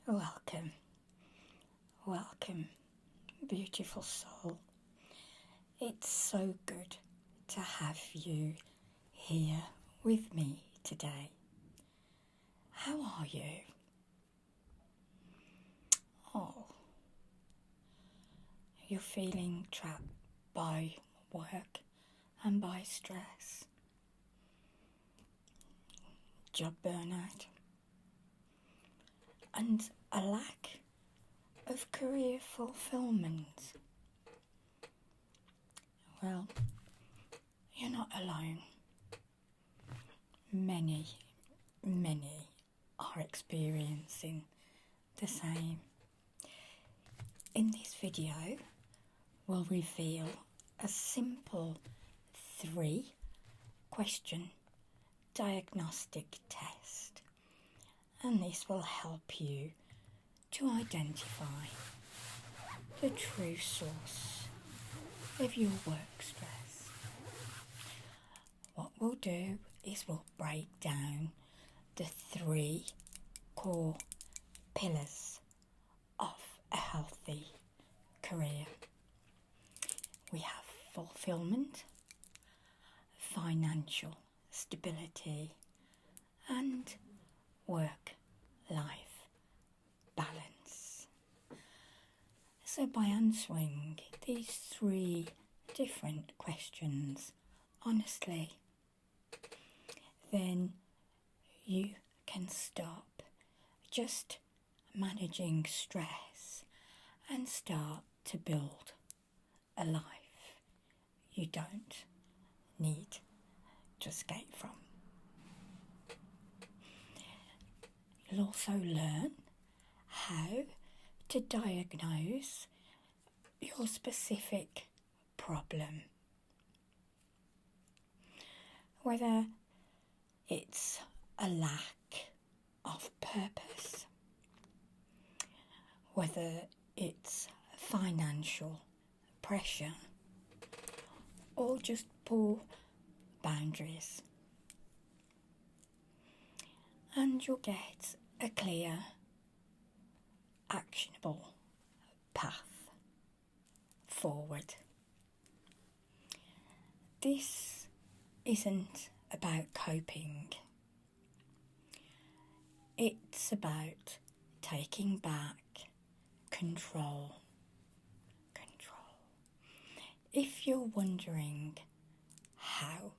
Welcome, welcome, beautiful soul. It's so good to have you here with me today. How are you? Oh, you're feeling trapped by work and by stress, job burnout, and a lack of career fulfillment. Well, you're not alone. Many are experiencing the same. In this video, we'll reveal a simple 3-question diagnostic test, and this will help you to identify the true source of your work stress. What we'll do is we'll break down the 3 core pillars of a healthy career. We have fulfillment, financial stability, and work-life balance. So by answering these 3 different questions honestly, then you can stop just managing stress and start to build a life you don't need to escape from. You'll also learn how to diagnose your specific problem, whether it's a lack of purpose, whether it's financial pressure, or just poor boundaries. And you'll get a clear, actionable path forward. This isn't about coping. It's about taking back control. If you're wondering how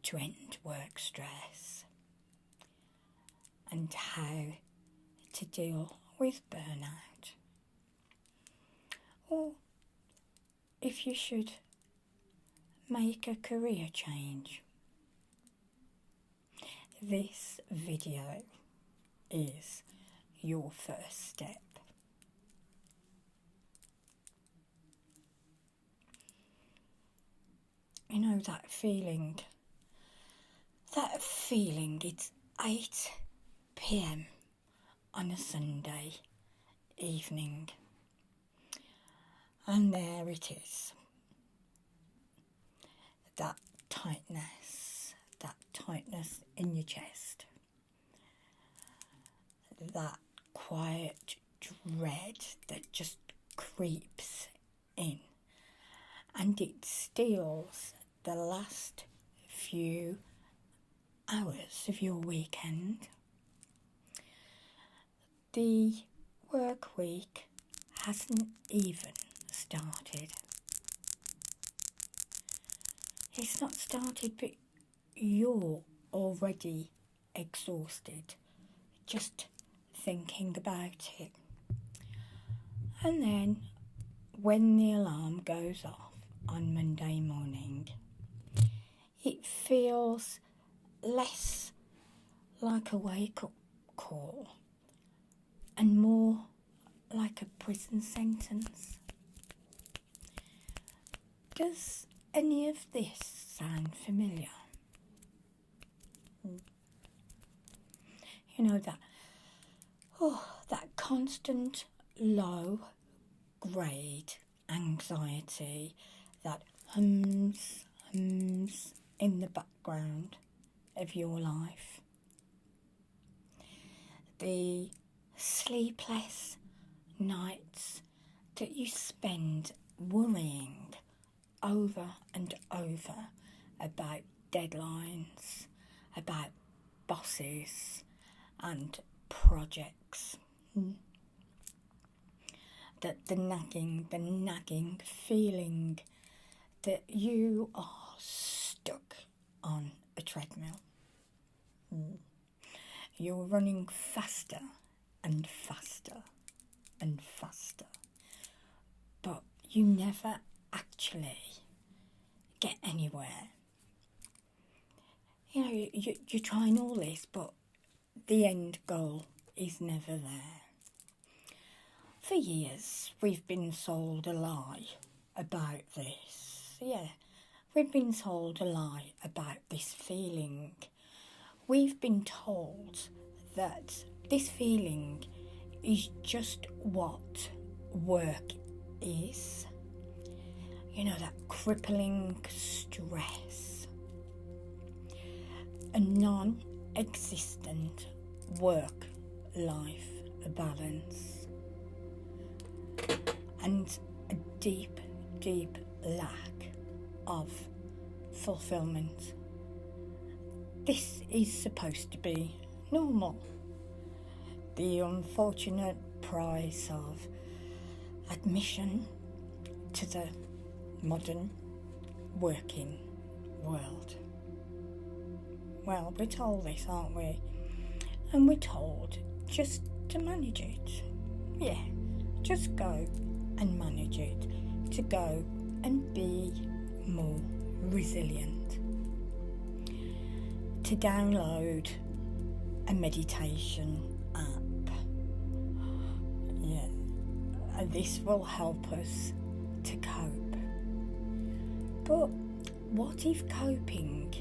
to end work stress and how to deal with burnout, or if you should make a career change, this video is your first step. You know that feeling, it's 8 p.m. on a Sunday evening, and there it is, that tightness in your chest, that quiet dread that just creeps in, and it steals the last few hours of your weekend. The work week hasn't even started. It's not started, but you're already exhausted just thinking about it. And then when the alarm goes off on Monday morning, it feels less like a wake-up call and more like a prison sentence. Does any of this sound familiar? You know that constant low grade anxiety that hums in the background of your life. The sleepless nights that you spend worrying over and over about deadlines, about bosses and projects. That the nagging feeling that you are stuck on a treadmill. You're running faster and faster and faster, but you never actually get anywhere. You know, you're trying all this, but the end goal is never there. For years, we've been sold a lie about this. Yeah, we've been told a lie about this feeling. We've been told that this feeling is just what work is. You know, that crippling stress. A non-existent work-life balance. And a deep, deep lack of fulfillment. This is supposed to be normal. The unfortunate price of admission to the modern working world. Well, we're told this, aren't we? And we're told just to manage it. Yeah, just go and manage it. To go and be more resilient. To download a meditation app. Yeah, and this will help us to cope. But what if coping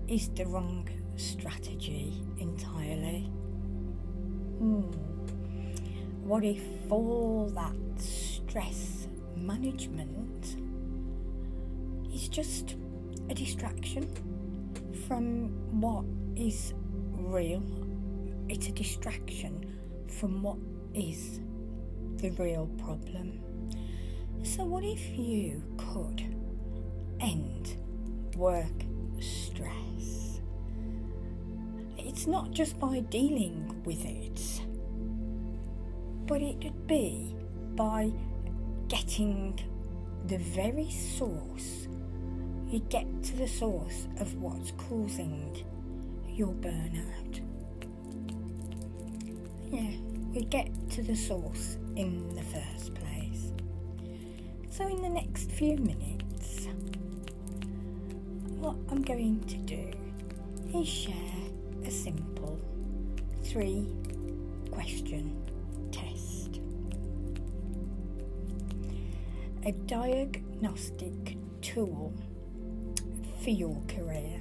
is the wrong strategy entirely? What if all that stress management is just a distraction from what is real? It's a distraction from what is the real problem. So what if you could end work stress? It's not just by dealing with it, but it would be by getting the very source. You get to the source of what's causing your burnout. Yeah, we get to the source in the first place. So in the next few minutes, what I'm going to do is share a simple 3-question test. A diagnostic tool for your career.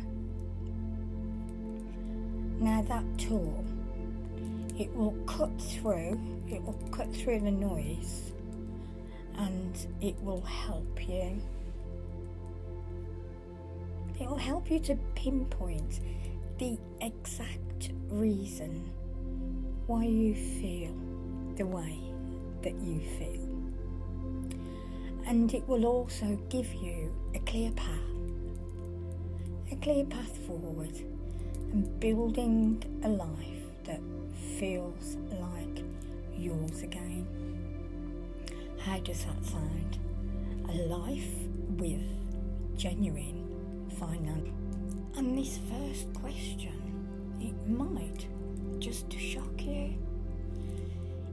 Now that tool, it will cut through the noise, and it will help you. It will help you to pinpoint the exact reason why you feel the way that you feel. And it will also give you a clear path forward, and building a life that feels like yours again. How does that sound? A life with genuine finance. And this first question, it might just shock you.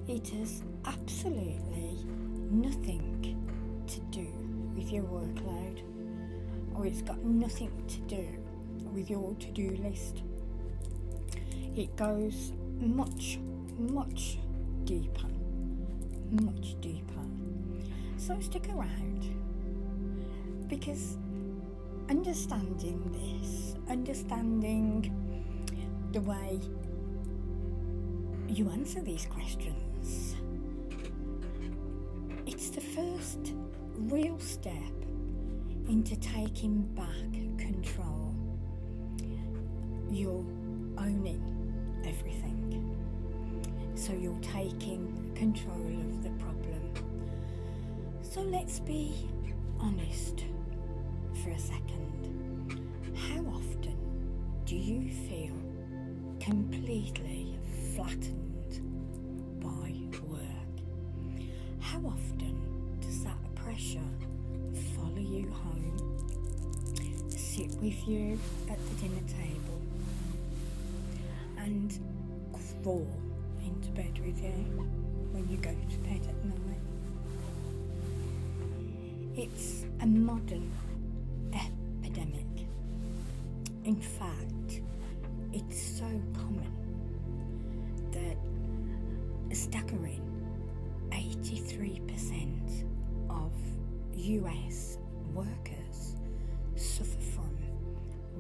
It has absolutely nothing to do with your workload, or it's got nothing to do with your to-do list. It goes much, much deeper, much deeper. So stick around, because understanding this, understanding the way you answer these questions, it's the first real step into taking back control. You're owning everything. so you're taking control of the problem. So let's be honest for a second. How often do you feel completely flattened by work? How often does that pressure follow you home, sit with you at the dinner table, and crawl into bed with you when you go to bed at night? It's a modern epidemic. In fact, it's so common that a staggering 83% of US workers suffer from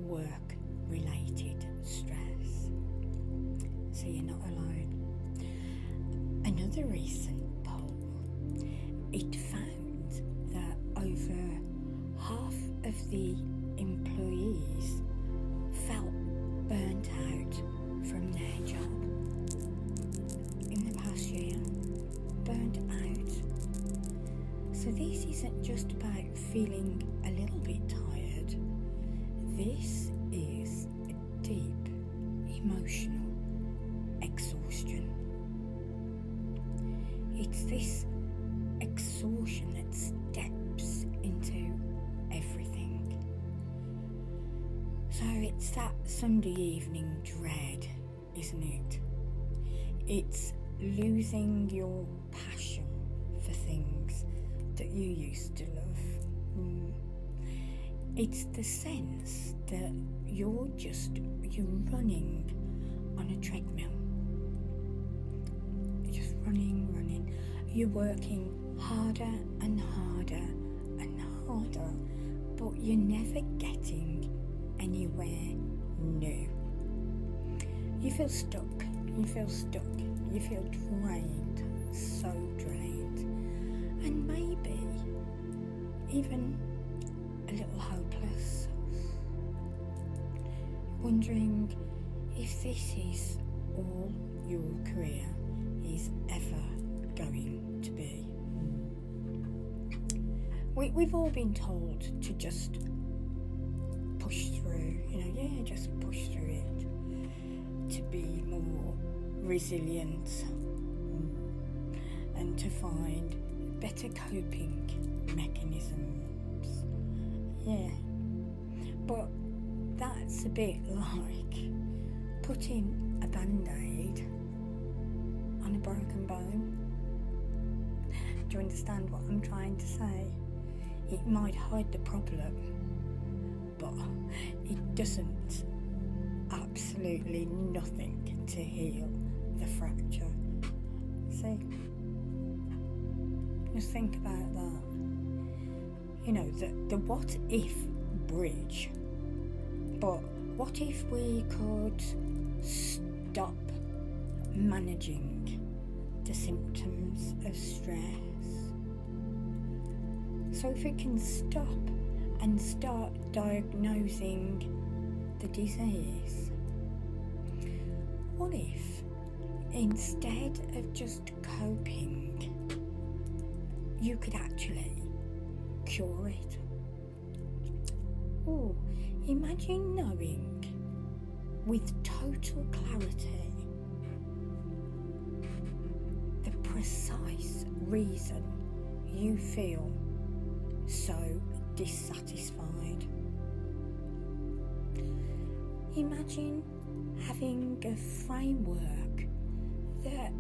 work-related stress. So you're not alone. Another recent poll, it found that over half of the employees felt burnt out from their job in the past year. Burnt out. So this isn't just about feeling a little bit tired. This is a deep emotional exhaustion. It's this exhaustion that steps into everything. So it's that Sunday evening dread, isn't it? It's losing your passion for things that you used to love. It's the sense that you're running on a treadmill. Just running. You're working harder and harder and harder, but you're never getting anywhere new. You feel stuck. You feel drained, so drained, and maybe even a little hopeless, wondering if this is all your career is ever going to be. We've all been told to just push through, just push through it, to be more resilient and to find better coping mechanisms. Yeah, but that's a bit like putting a band-aid on a broken bone. Do you understand what I'm trying to say? It might hide the problem, but it doesn't. Absolutely nothing to heal the fracture. See? Just think about that. The what if bridge. But what if we could stop managing the symptoms of stress? So if we can stop and start diagnosing the disease, what if instead of just coping, you could actually cure it? Oh, imagine knowing with total clarity the precise reason you feel so dissatisfied. Imagine having a framework that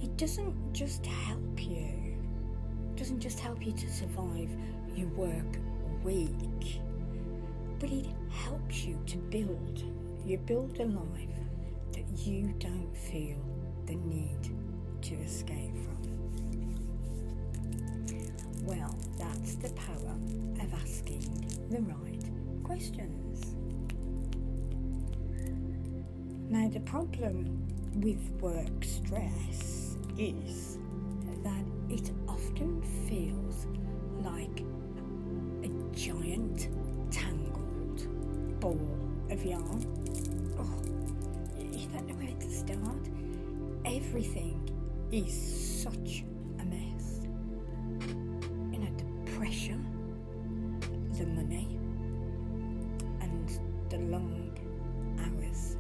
it doesn't just help you to survive your work week, but it helps you to build a life that you don't feel the need to escape from. Well, that's the power of asking the right questions. Now, the problem with work stress is that it often feels like a giant tangled ball of yarn. Oh, you don't know where to start. everything is such a mess. You know, the pressure, the money, and the long hours,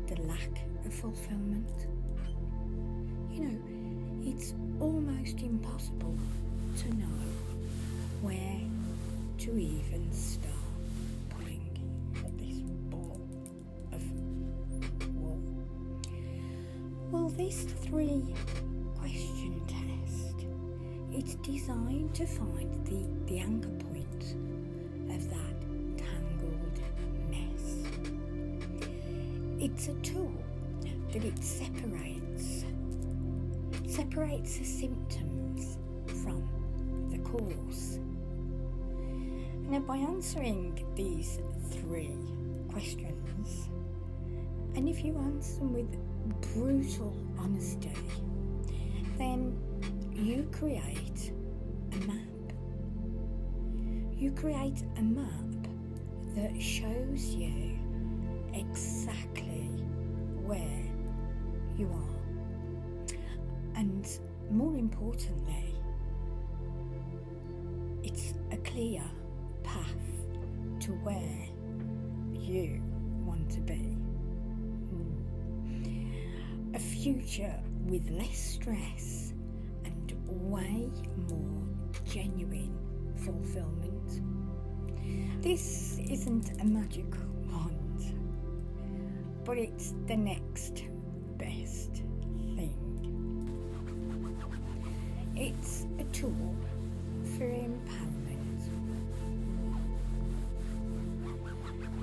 the lack of fulfillment. You know, it's almost impossible to know where to even start pulling at this ball of wool. Well, this 3-question test, it's designed to find the anchor point of that tangled mess. It's a tool that it separates the symptoms from the cause. Now, by answering these 3 questions, and if you answer them with brutal honesty, then you create a map. You create a map that shows you exactly where you are. And more importantly, it's a clear path to where you want to be. A future with less stress and way more genuine fulfillment. This isn't a magic wand, but it's the next best thing. It's a tool for empowerment.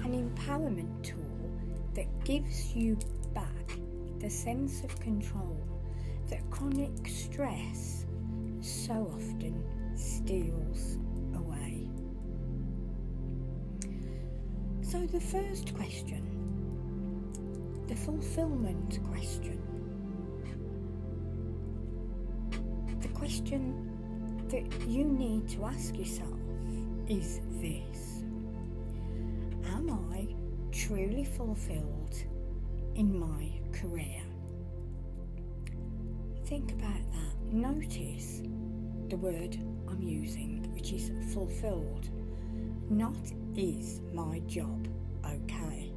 An empowerment tool that gives you back the sense of control that chronic stress so often steals away. So the first question, the fulfillment question, the question that you need to ask yourself is this: am I truly fulfilled in my career? Think about that. Notice the word I'm using, which is fulfilled, not is my job okay,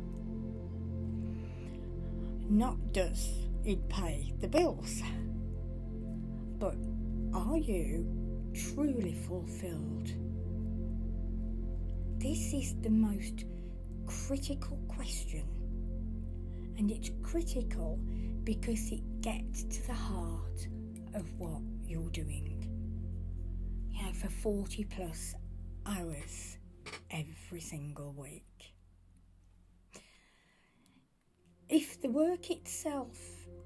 not does it pay the bills, but are you truly fulfilled? This is the most critical question, and it's critical because it gets to the heart of what you're doing. You know, for 40 plus hours every single week. If the work itself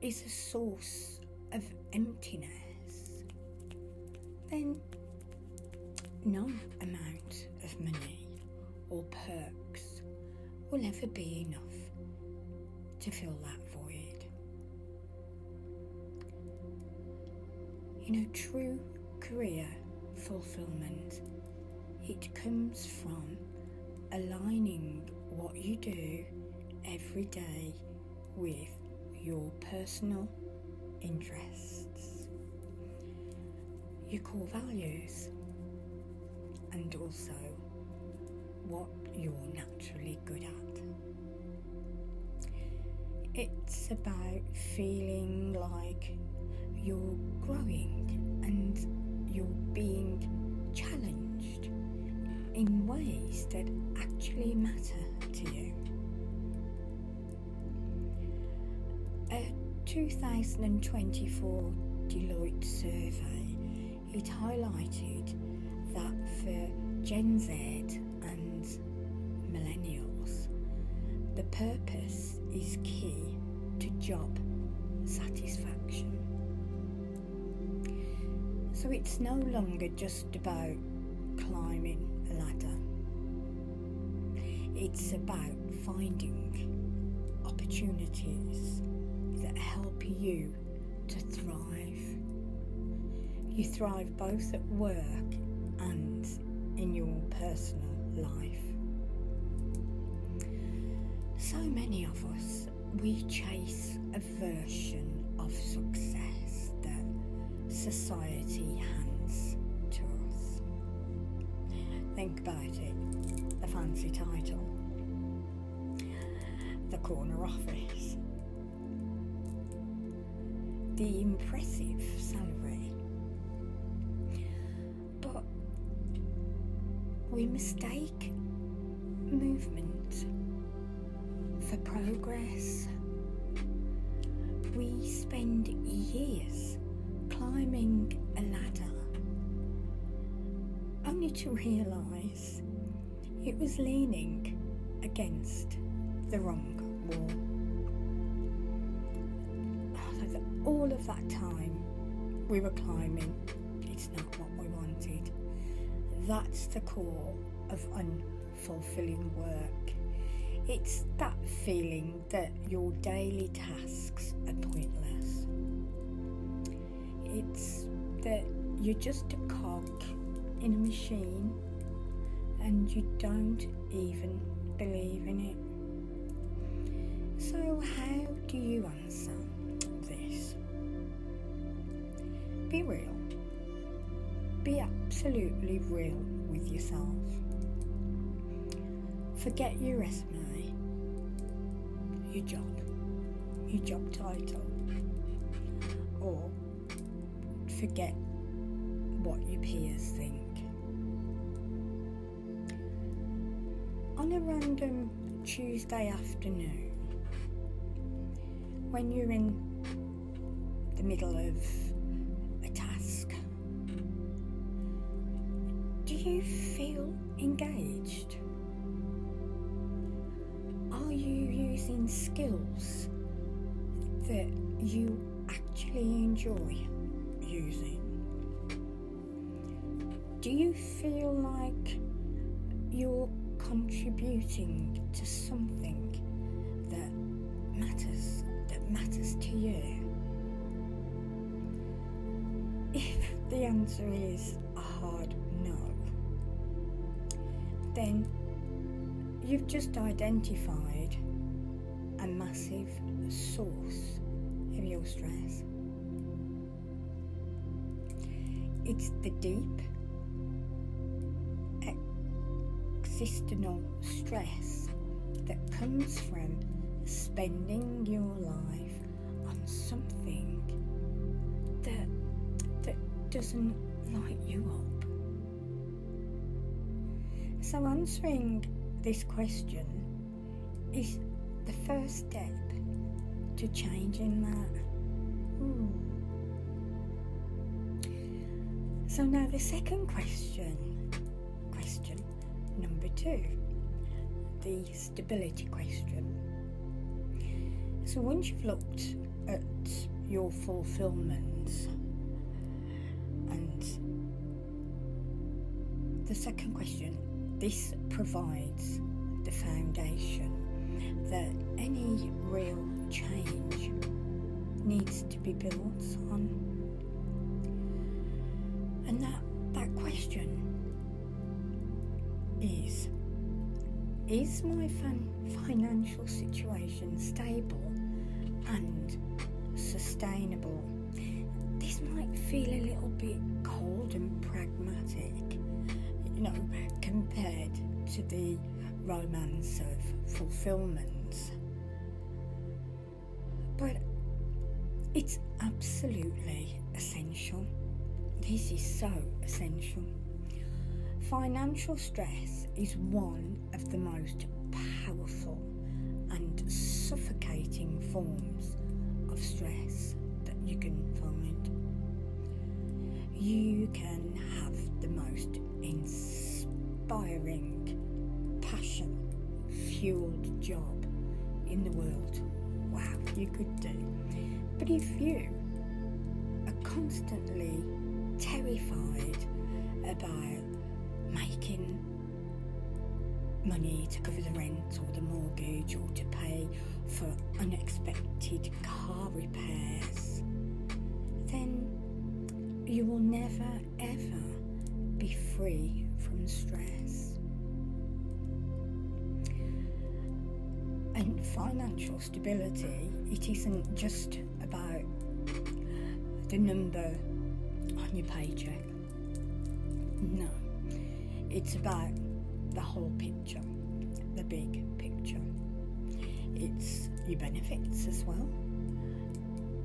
is a source of emptiness, then no amount of money or perks will ever be enough to fill that void. You know, true career fulfillment, it comes from aligning what you do every day with your personal interests, your core values, and also what you're naturally good at. It's about feeling like you're growing and you're being challenged in ways that actually matter to you. A 2024 Deloitte survey, it highlighted that for Gen Z and millennials, the purpose is key to job satisfaction. So it's no longer just about climbing a ladder. It's about finding opportunities that help you to thrive. You thrive both at work and in your personal life. So many of us we chase a version of success that society hands to us. Think about it, the fancy title, the corner office, the impressive salary. But we mistake movement for progress. We spend years climbing a ladder only to realise it was leaning against the wrong wall. All of that time we were climbing, it's not what we wanted. That's the core of unfulfilling work. It's that feeling that your daily tasks are pointless. It's that you're just a cog in a machine and you don't even believe in it. So how do you answer this? Be real. Be absolutely real with yourself. Forget your resume, your job title, or forget what your peers think. On a random Tuesday afternoon, when you're in the middle of a task, do you feel engaged? Are you using skills that you actually enjoy using? Do you feel like you're contributing to something that matters to you? If the answer is a hard no, then you've just identified a massive source of your stress. It's the deep existential stress that comes from spending your life on something that doesn't light you up. So answering this question is the first step to changing that. So now the second question number 2, the stability question. So once you've looked at your fulfillment, and the second question, this provides the foundation that any real change needs to be built on. And that question is my financial situation stable and sustainable? This might feel a little bit cold and pragmatic, compared to the romance of fulfillment. But it's absolutely essential. This is so essential. Financial stress is one of the most powerful and suffocating forms of stress that you can find. You can have the most inspiring, passion-fueled job in the world. Wow, you could do. But if you are constantly terrified about making money to cover the rent or the mortgage or to pay for unexpected car repairs, then you will never ever be free from stress. And financial stability, it isn't just about the number on your paycheck. No, it's about the whole picture, the big picture. It's your benefits as well,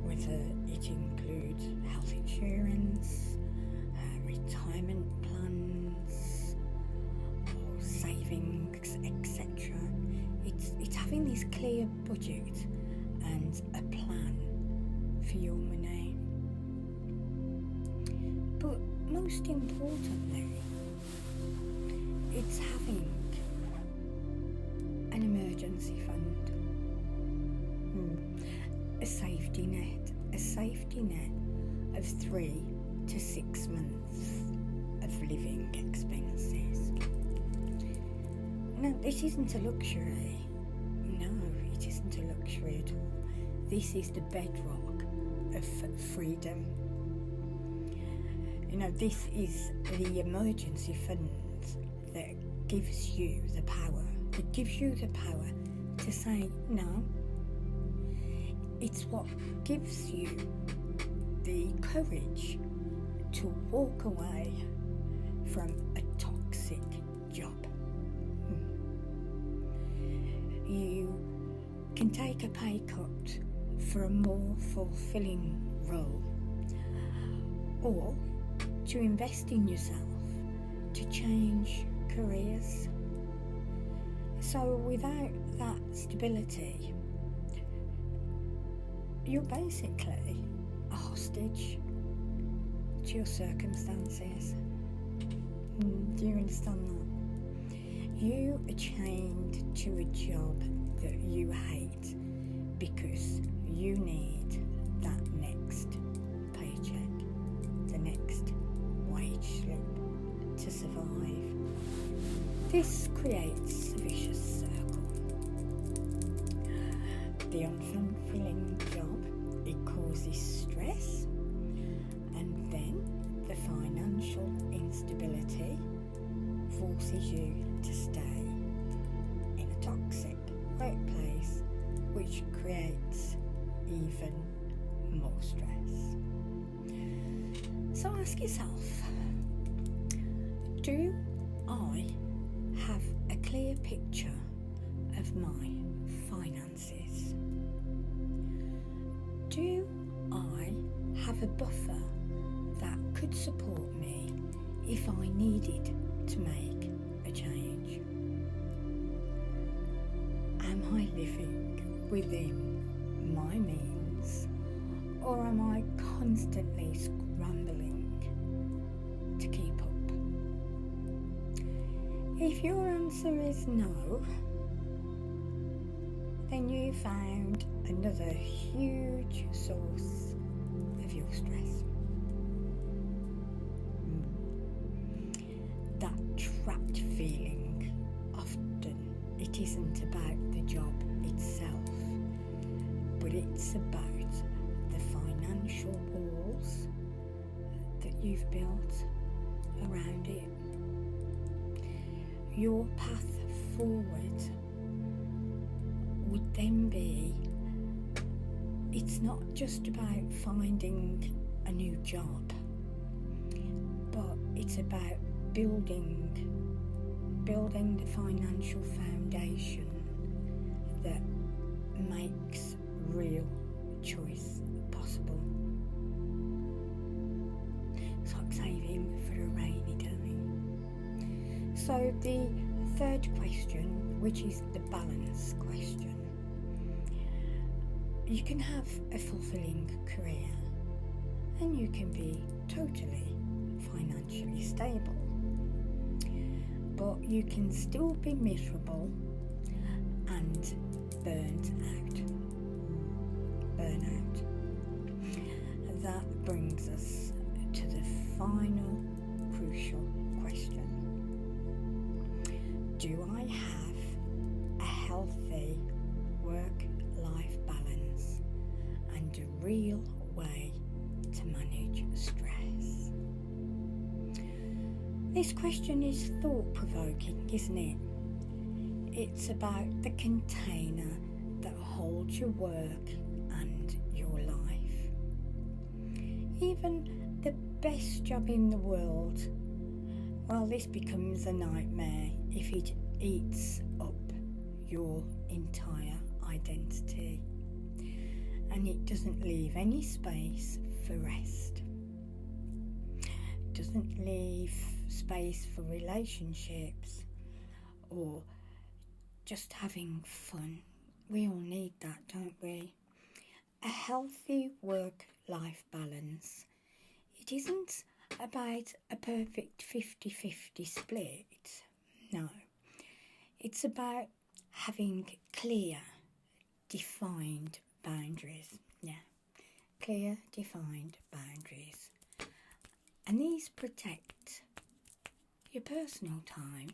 whether it includes health insurance, retirement plans, or savings, etc. It's having this clear budget and a plan for your money. But most importantly, it's having an emergency fund, a safety net of 3 to 6 months of living expenses. Now, this isn't a luxury. No, it isn't a luxury at all. This is the bedrock of freedom. You know, this is the emergency fund that gives you the power. It gives you the power to say no. It's what gives you the courage to walk away from a toxic job. You can take a pay cut for a more fulfilling role, or to invest in yourself to change careers. So without that stability, you're basically a hostage to your circumstances. Do you understand that? You are chained to a job that you hate because you need that next paycheck, the next wage slip to survive. This creates a vicious circle. The unfulfilling job, it causes stress, and then the financial instability forces you to stay in a toxic workplace, which creates even more stress. So ask yourself, do I have a clear picture of my finances? Do I have a buffer that could support me if I needed to make a change? Am I living within my means, or am I constantly scrambling to keep up? If your answer is no, then you found another huge source of your stress. That trapped feeling, often it isn't about the job itself, but it's about the financial walls that you've built around it. Your path forward would then be, it's not just about finding a new job, but it's about building the financial foundation that makes real choice possible. It's like saving for a rainy day. So the third question, which is the balance question, you can have a fulfilling career and you can be totally financially stable, but you can still be miserable and burnout. That brings us to the final crucial question. Do I have a healthy work-life balance and a real way to manage stress? This question is thought-provoking, isn't it? It's about the container that hold your work and your life. Even the best job in the world, well, this becomes a nightmare if it eats up your entire identity and it doesn't leave any space for rest. It doesn't leave space for relationships or just having fun. We all need that, don't we? A healthy work-life balance. It isn't about a perfect 50-50 split. No. It's about having clear, defined boundaries. Yeah. Clear, defined boundaries. And these protect your personal time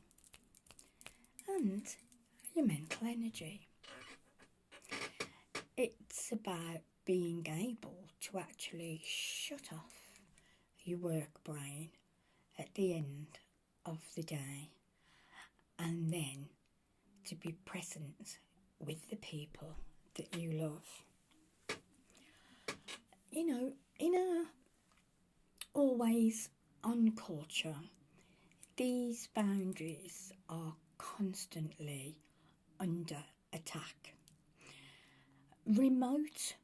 and your mental energy. It's about being able to actually shut off your work brain at the end of the day and then to be present with the people that you love. You know, in a always on culture, these boundaries are constantly under attack. Remote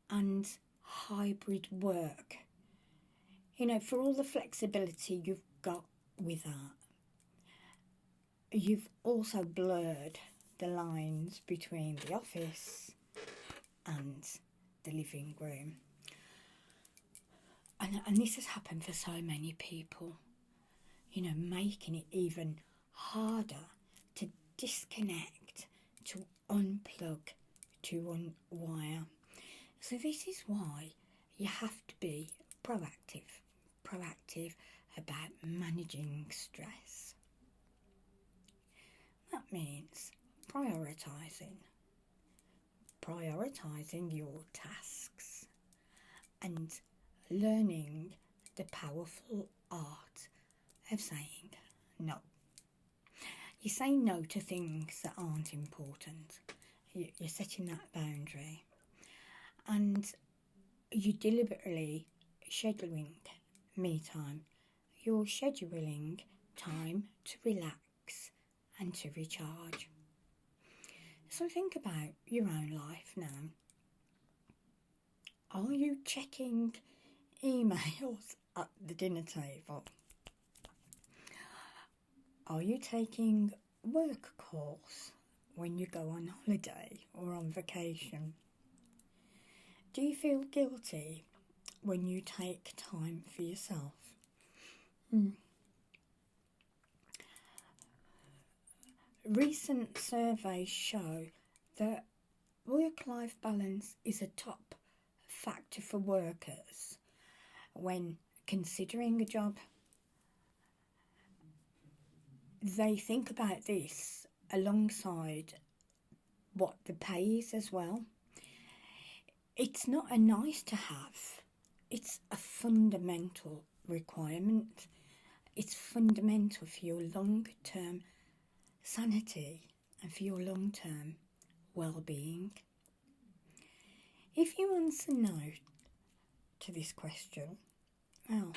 and hybrid work, you know, for all the flexibility you've got with that, you've also blurred the lines between the office and the living room. And this has happened for so many people, you know, making it even harder to disconnect, to unplug, to unwire. So this is why you have to be proactive about managing stress. That means prioritising your tasks and learning the powerful art of saying no. You say no to things that aren't important. You're setting that boundary. And you're deliberately scheduling me time. You're scheduling time to relax and to recharge. So think about your own life now. Are you checking emails at the dinner table? Are you taking work calls when you go on holiday or on vacation? Do you feel guilty when you take time for yourself? Recent surveys show that work-life balance is a top factor for workers when considering a job. They think about this alongside what the pay is as well. It's not a nice to have, it's a fundamental requirement. It's fundamental for your long-term sanity and for your long-term well-being. If you answer no to this question, well,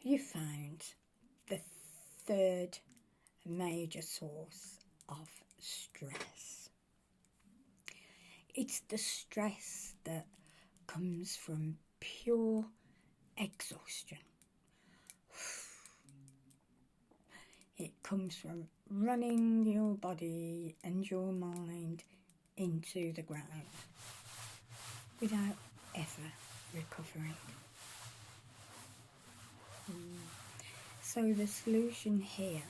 you found the third major source of stress. It's the stress that comes from pure exhaustion. It comes from running your body and your mind into the ground without ever recovering. So the solution here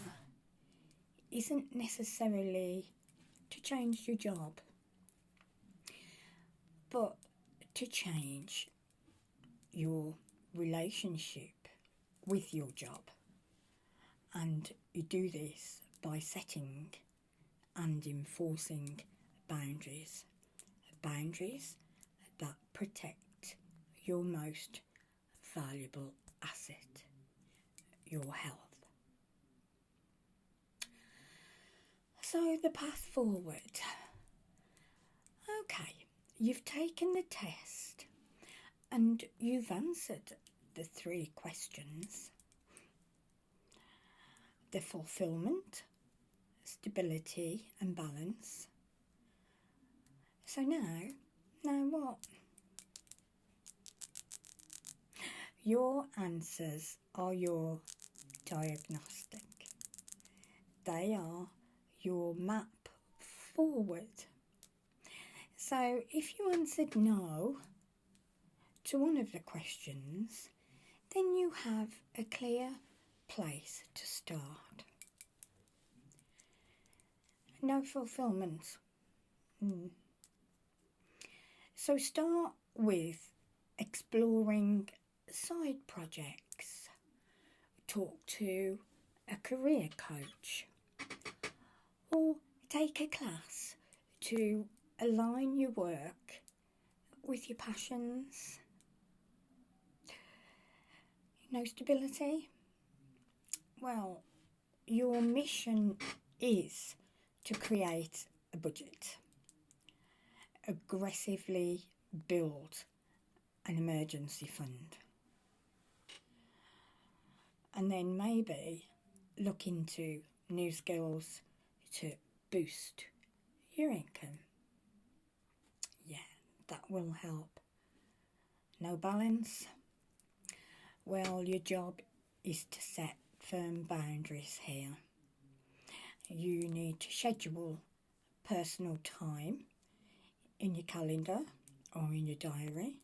isn't necessarily to change your job, but to change your relationship with your job. And you do this by setting and enforcing boundaries. Boundaries that protect your most valuable asset, your health. So the path forward. you've taken the test and you've answered the 3 questions. The fulfillment, stability and balance. So now what? Your answers are your diagnostic. They are your map forward. So if you answered no to one of the questions, then you have a clear place to start. No fulfillment. So start with exploring side projects. Talk to a career coach or take a class to align your work with your passions. No stability? Well, your mission is to create a budget, aggressively build an emergency fund, and then maybe look into new skills to boost your income. Yeah, that will help. No balance? Well, your job is to set firm boundaries here. You need to schedule personal time in your calendar or in your diary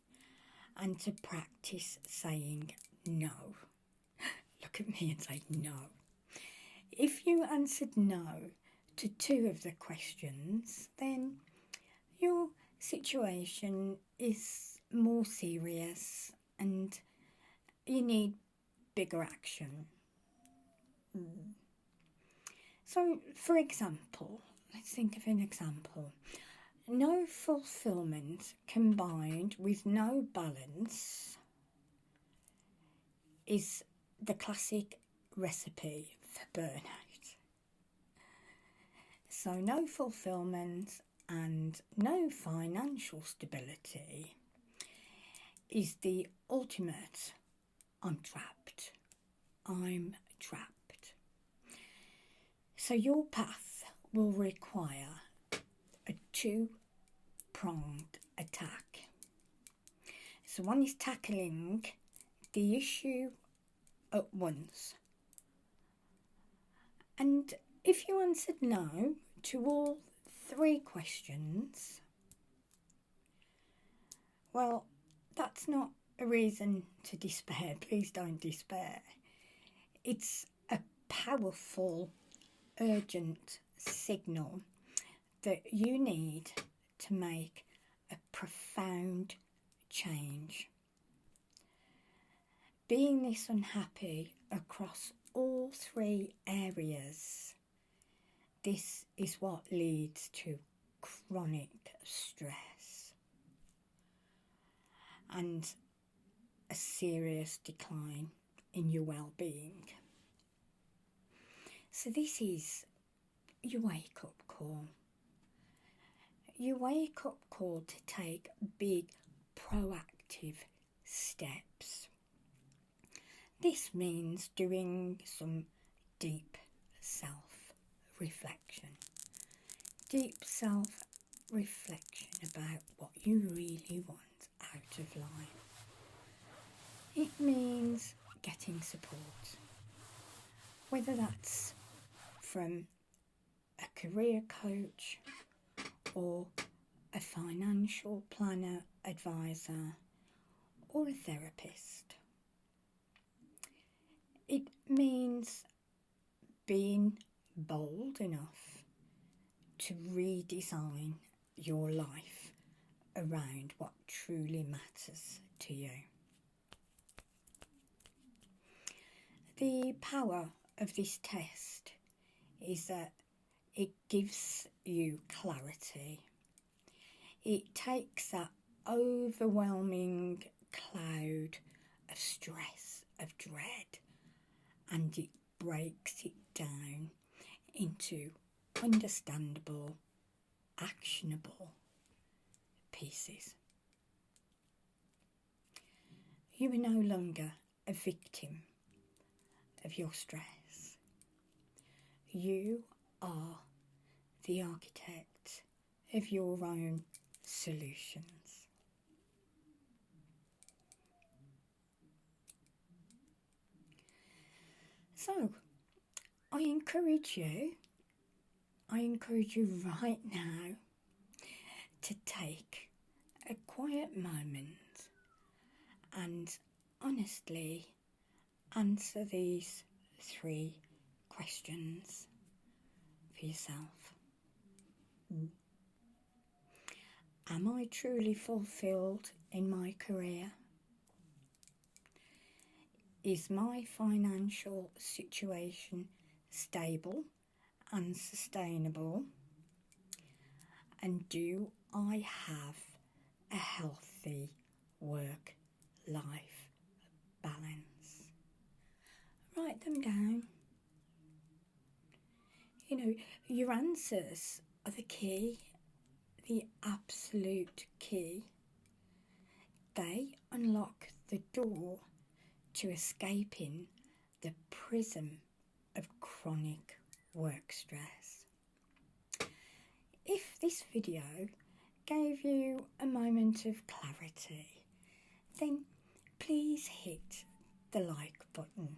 and to practice saying no. Look at me and say no. If you answered no to 2 of the questions, then your situation is more serious and you need bigger action. So, for example, let's think of an example. No fulfillment combined with no balance is the classic recipe for burnout. So no fulfillment and no financial stability is the ultimate I'm trapped. So your path will require a 2-pronged attack. So one is tackling the issue at once. And if you answered no to all 3 questions, well, that's not a reason to despair. Please don't despair. It's a powerful, urgent signal that you need to make a profound change. Being this unhappy across all 3 areas, this is what leads to chronic stress and a serious decline in your well-being. So this is your wake-up call. Your wake-up call to take big, proactive steps. This means doing some deep self-reflection. Deep self-reflection about what you really want out of life. It means getting support, whether that's from a career coach or a financial planner, advisor, or a therapist. It means being bold enough to redesign your life around what truly matters to you. The power of this test is that it gives you clarity. It takes that overwhelming cloud of stress, of dread, and it breaks it down into understandable, actionable pieces. You are no longer a victim of your stress. You are the architect of your own solutions. So, I encourage you right now to take a quiet moment and honestly answer these 3 questions for yourself. Am I truly fulfilled in my career? Is my financial situation stable and sustainable? And do I have a healthy work-life balance? Write them down. You know, your answers are the key, the absolute key. They unlock the door to escaping the prison of chronic work stress. If this video gave you a moment of clarity, then please hit the like button.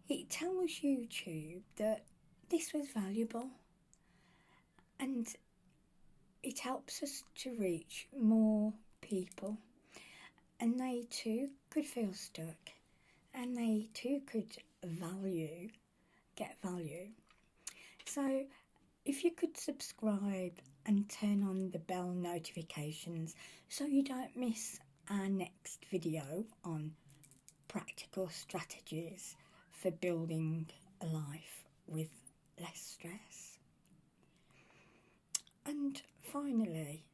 It tells YouTube that this was valuable, and it helps us to reach more people, and they too could feel stuck, and they too could get value. So if you could subscribe and turn on the bell notifications so you don't miss our next video on practical strategies for building a life with less stress. And finally,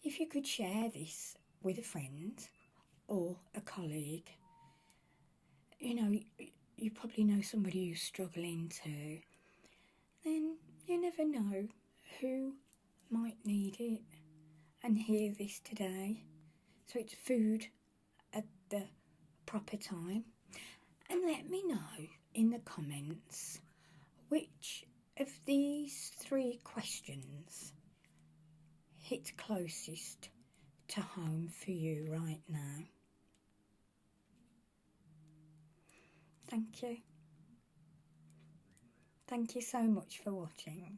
if you could share this with a friend or a colleague, you know, you probably know somebody who's struggling too, then you never know who might need it and hear this today. So it's food at the proper time. And let me know in the comments which of these 3 questions hit closest to home for you right now. Thank you. Thank you so much for watching.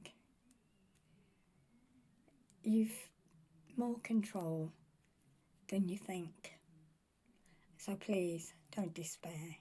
You've more control than you think. So please don't despair.